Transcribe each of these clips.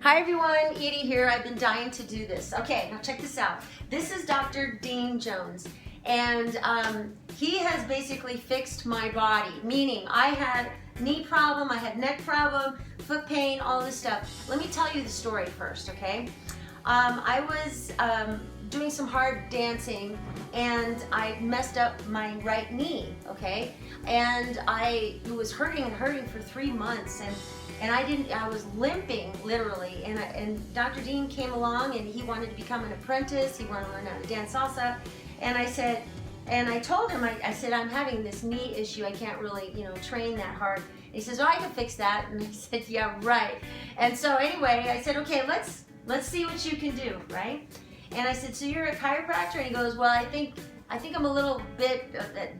Hi everyone, Edie here. I've been dying to do this. Okay, now check this out. This is Dr. Dean Jones, and he has basically fixed my body, meaning I had knee problem, I had neck problem, foot pain, all this stuff. Let me tell you the story first, okay? I was doing some hard dancing and I messed up my right knee, okay? And it was hurting and hurting for 3 months, and I was limping literally, and Dr. Dean came along and he wanted to become an apprentice, he wanted to learn how to dance salsa, and I told him, I said, I'm having this knee issue, I can't really, train that hard. And he says, oh, I can fix that, and I said, yeah, right. And so anyway, I said, okay, let's see what you can do, right? And I said, so you're a chiropractor? And he goes, well, I think I'm a little bit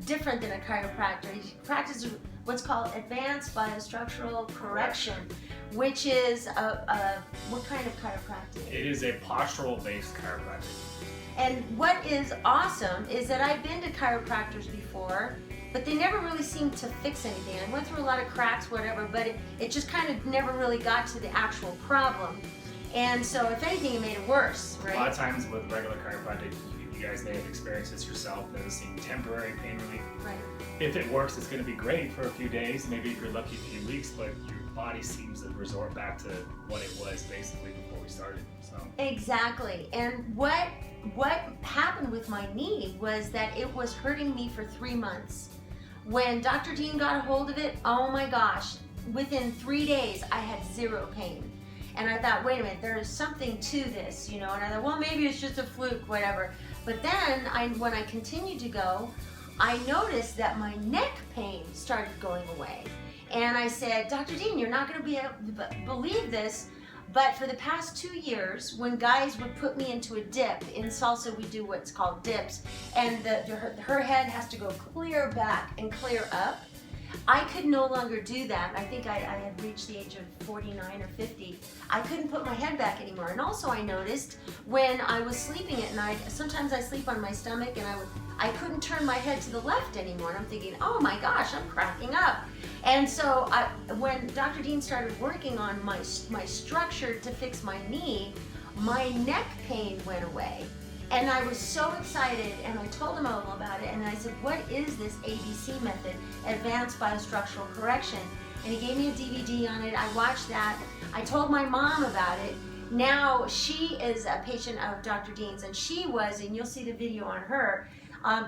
different than a chiropractor. He practices what's called Advanced Biostructural Correction, which is what kind of chiropractic? It is a postural-based chiropractic. And what is awesome is that I've been to chiropractors before, but they never really seemed to fix anything. I went through a lot of cracks, whatever, but it just kind of never really got to the actual problem. And so if anything, it made it worse, right? A lot of times with regular chiropractic, you guys may have experienced this yourself, noticing temporary pain relief. Right. If it works, it's going to be great for a few days, maybe if you're lucky a few weeks, but your body seems to resort back to what it was basically before we started. So exactly. And what happened with my knee was that it was hurting me for 3 months. When Dr. Dean got a hold of it, oh my gosh, within 3 days I had zero pain. And I thought, wait a minute, there is something to this, and I thought, well, maybe it's just a fluke, whatever. But then when I continued to go, I noticed that my neck pain started going away. And I said, Dr. Dean, you're not going to be able to believe this, but for the past 2 years, when guys would put me into a dip, in salsa we do what's called dips, and her head has to go clear back and clear up, I could no longer do that. I think I had reached the age of 49 or 50. I couldn't put my head back anymore. And also I noticed when I was sleeping at night, sometimes I sleep on my stomach and I couldn't turn my head to the left anymore. And I'm thinking, oh my gosh, I'm cracking up. And so when Dr. Dean started working on my structure to fix my knee, my neck pain went away. And I was so excited, and I told him all about it, and I said, what is this ABC method, Advanced Biostructural Correction? And he gave me a DVD on it. I watched that. I told my mom about it. Now she is a patient of Dr. Dean's, and she was, and you'll see the video on her,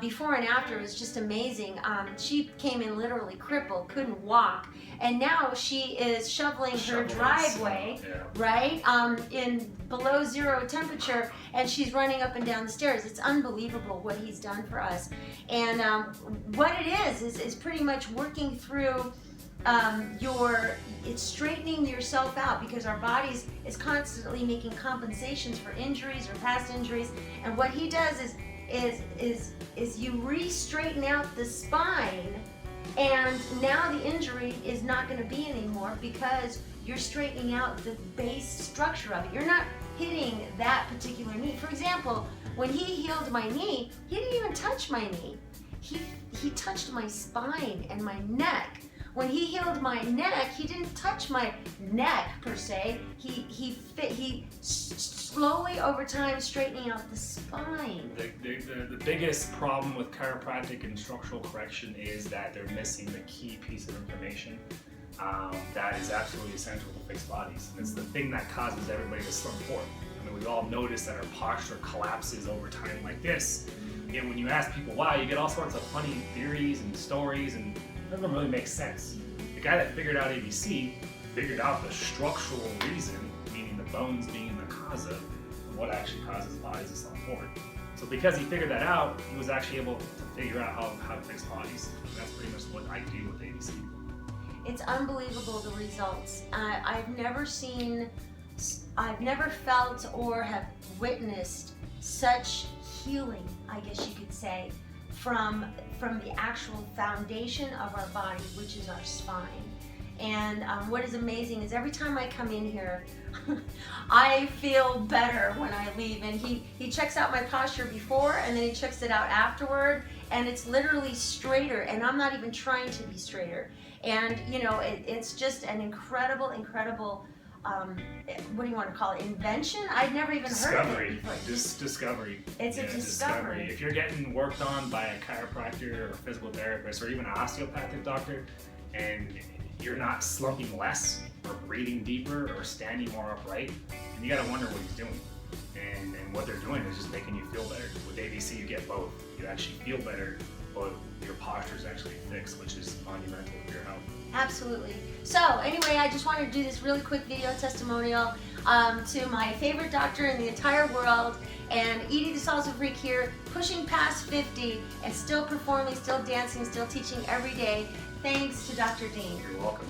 before and after. It was just amazing. She came in literally crippled, couldn't walk, and now she is shoveling her driveway, yeah, right, in below zero temperature, and she's running up and down the stairs. It's unbelievable what he's done for us. And what it is pretty much working through it's straightening yourself out, because our bodies is constantly making compensations for injuries or past injuries, and what he does is you re-straighten out the spine, and now the injury is not going to be anymore because you're straightening out the base structure of it. You're not hitting that particular knee. For example, when he healed my knee, he didn't even touch my knee. He touched my spine and my neck. When he healed my neck, he didn't touch my neck per se. He slowly over time straightening out the spine. The biggest problem with chiropractic and structural correction is that they're missing the key piece of information that is absolutely essential to fix bodies. And it's the thing that causes everybody to slump forward. I mean, we've all noticed that our posture collapses over time like this. Yet when you ask people why, you get all sorts of funny theories and stories, and none of them really make sense. The guy that figured out ABC figured out the structural reason, meaning the bones being the cause of what actually causes bodies to slump forward. So because he figured that out, he was actually able to figure out how to fix bodies. And that's pretty much what I do with ABC. It's unbelievable, the results. I've never felt or have witnessed such healing, I guess you could say, from the actual foundation of our body, which is our spine. And what is amazing is every time I come in here, I feel better when I leave. And he checks out my posture before, and then he checks it out afterward, and it's literally straighter, and I'm not even trying to be straighter. And it's just an incredible what do you want to call it, invention? I'd never even heard of it before. Discovery. It's a discovery. If you're getting worked on by a chiropractor or physical therapist or even an osteopathic doctor, and you're not slumping less or breathing deeper or standing more upright, and you gotta wonder what he's doing. And what they're doing is just making you feel better. With ABC, you get both. You actually feel better, but your posture is actually fixed, which is monumental for your health. Absolutely. So anyway, I just wanted to do this really quick video testimonial to my favorite doctor in the entire world, and Edie the Salsa Freak here, pushing past 50 and still performing, still dancing, still teaching every day. Thanks to Dr. Dean. You're welcome.